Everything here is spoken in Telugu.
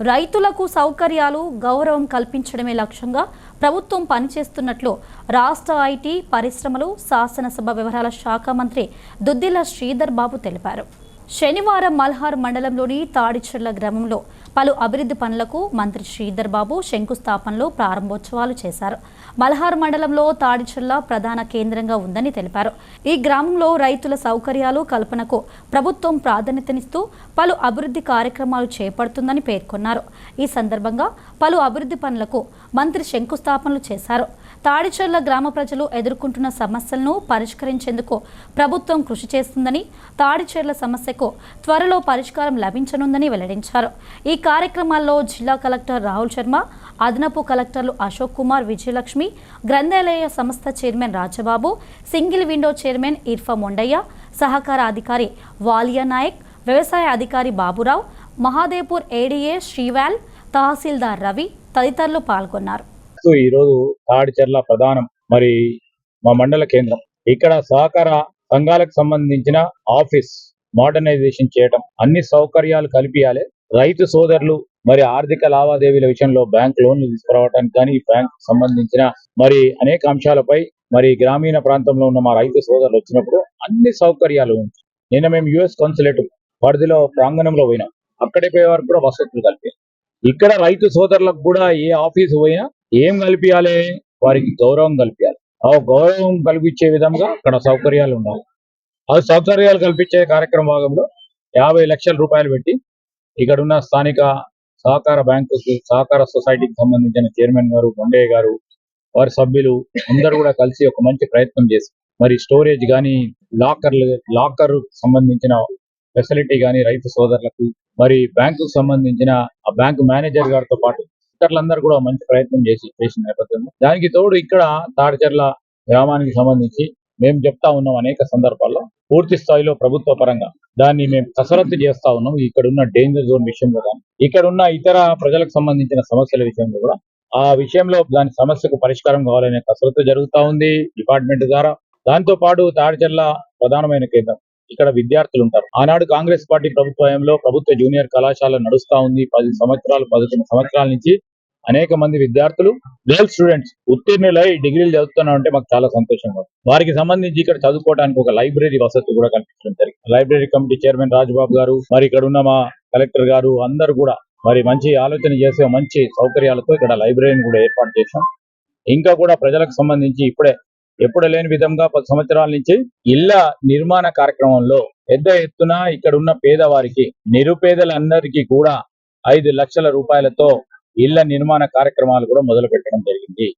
రైతులకు సౌకర్యాలు, గౌరవం కల్పించడమే లక్ష్యంగా ప్రభుత్వం పనిచేస్తున్నట్లు రాష్ట్ర ఐటీ, పరిశ్రమలు, శాసనసభ వ్యవహారాల శాఖ మంత్రి దుద్దిల్ల శ్రీధర్ బాబు తెలిపారు. శనివారం మల్హార్ మండలంలోని తాడిచెర్ల గ్రామంలో పలు అభివృద్ధి పనులకు మంత్రి శ్రీధర్ బాబు శంకుస్థాపనలో ప్రారంభోత్సవాలు చేశారు. మల్హార్ మండలంలో తాడిచెర్ల ప్రధాన కేంద్రంగా ఉందని తెలిపారు. ఈ గ్రామంలో రైతుల సౌకర్యాలు కల్పనకు ప్రభుత్వం ప్రాధాన్యతనిస్తూ పలు అభివృద్ధి కార్యక్రమాలు చేపడుతుందని పేర్కొన్నారు. ఈ సందర్భంగా పలు అభివృద్ధి పనులకు మంత్రి శంకుస్థాపనలు చేశారు. తాడిచెర్ల గ్రామ ప్రజలు ఎదుర్కొంటున్న సమస్యలను పరిష్కరించేందుకు ప్రభుత్వం కృషి చేస్తుందని, తాడిచెర్ల సమస్యకు త్వరలో పరిష్కారం లభించనుందని వెల్లడించారు. ఈ కార్యక్రమాల్లో జిల్లా కలెక్టర్ రాహుల్ శర్మ, అదనపు కలెక్టర్లు అశోక్ కుమార్, విజయలక్ష్మి, గ్రంథాలయ సంస్థ chairman Rajababu, single window chairman Irfa Mondaiah, సహకార అధికారి వాలియా నాయక్, వ్యవసాయ అధికారి బాబురావు, మహాదేవ్పూర్ ఏడీఏ శ్రీవాల్, తహసీల్దార్ రవి తదితరులు పాల్గొన్నారు. ఈరోజు తాడిచెర్ల ప్రధానం మా మండల కేంద్రం. ఇక్కడ సహకార సంఘాలకు సంబంధించిన ఆఫీస్ మోడర్నైజేషన్ చేయటం, అన్ని సౌకర్యాలు కల్పియాలి. రైతు సోదరులు ఆర్థిక లావాదేవీల విషయంలో బ్యాంక్ లోన్లు తీసుకురావడానికి కానీ, బ్యాంక్ సంబంధించిన అనేక అంశాలపై గ్రామీణ ప్రాంతంలో ఉన్న మా రైతు సోదరులు వచ్చినప్పుడు అన్ని సౌకర్యాలు నిన్న మేము యుఎస్ కాన్సులేట్ పరిధిలో ప్రాంగణంలో పోయినాం. అక్కడికి పోయే వరకు కూడా వసతులు కలిపారు. ఇక్కడ రైతు సోదరులకు కూడా ఏ ఆఫీసు పోయినా ఏం కల్పించాలి, వారికి గౌరవం కల్పించాలి. ఆ గౌరవం కల్పించే విధంగా అక్కడ సౌకర్యాలు ఉండాలి. ఆ సౌకర్యాలు కల్పించే కార్యక్రమం భాగంలో 50 లక్షల రూపాయలు పెట్టి ఇక్కడ ఉన్న స్థానిక సహకార బ్యాంకు, సహకార సొసైటీకి సంబంధించిన చైర్మన్ గారు, కొండయ్య గారు, వారి సభ్యులు అందరూ కూడా కలిసి ఒక మంచి ప్రయత్నం చేసి స్టోరేజ్ కానీ, లాకర్ సంబంధించిన ఫెసిలిటీ కానీ రైతు సోదరులకు, బ్యాంకుకు సంబంధించిన ఆ బ్యాంకు మేనేజర్ గారితో పాటు ఇతరులందరూ కూడా మంచి ప్రయత్నం చేసిన నేపథ్యంలో దానికి తోడు ఇక్కడ తాడిచెర్ల గ్రామానికి సంబంధించి మేము చెప్తా ఉన్నాం అనేక సందర్భాల్లో పూర్తి స్థాయిలో ప్రభుత్వ పరంగా దాన్ని మేము కసరత్తు చేస్తా ఉన్నాం. ఇక్కడ ఉన్న డేంజర్ జోన్ విషయంలో కానీ, ఇక్కడ ఉన్న ఇతర ప్రజలకు సంబంధించిన సమస్యల విషయంలో కూడా ఆ విషయంలో దాని సమస్యకు పరిష్కారం కావాలనే కసరత్తు జరుగుతూ ఉంది డిపార్ట్మెంట్ ద్వారా. దాంతో పాటు తాడిచెర్ల ప్రధానమైన కేంద్రం, ఇక్కడ విద్యార్థులు ఉంటారు. ఆనాడు కాంగ్రెస్ పార్టీ ప్రభుత్వంలో ప్రభుత్వ జూనియర్ కళాశాల నడుస్తా ఉంది. 11 సంవత్సరాల నుంచి అనేక మంది విద్యార్థులు, గర్ల్ స్టూడెంట్స్ ఉత్తీర్ణులై డిగ్రీలు చదువుతున్నారంటే మాకు చాలా సంతోషంగా ఉంది. వారికి సంబంధించి ఇక్కడ చదువుకోవడానికి ఒక లైబ్రరీ వసతి కూడా కల్పించడం జరిగింది. లైబ్రరీ కమిటీ చైర్మన్ రాజబాబు గారు, ఇక్కడ ఉన్న మా కలెక్టర్ గారు అందరూ కూడా మంచి ఆలోచన చేసే మంచి సౌకర్యాలతో ఇక్కడ లైబ్రరీని కూడా ఏర్పాటు చేశాం. ఇంకా కూడా ప్రజలకు సంబంధించి ఎప్పుడు లేని విధంగా 10 సంవత్సరాల నుంచి ఇళ్ల నిర్మాణ కార్యక్రమంలో పెద్ద ఎత్తున ఇక్కడ ఉన్న పేదవారికి, నిరుపేదలందరికీ కూడా 5 లక్షల రూపాయలతో ఇళ్ల నిర్మాణ కార్యక్రమాలు కూడా మొదలు పెట్టడం జరిగింది.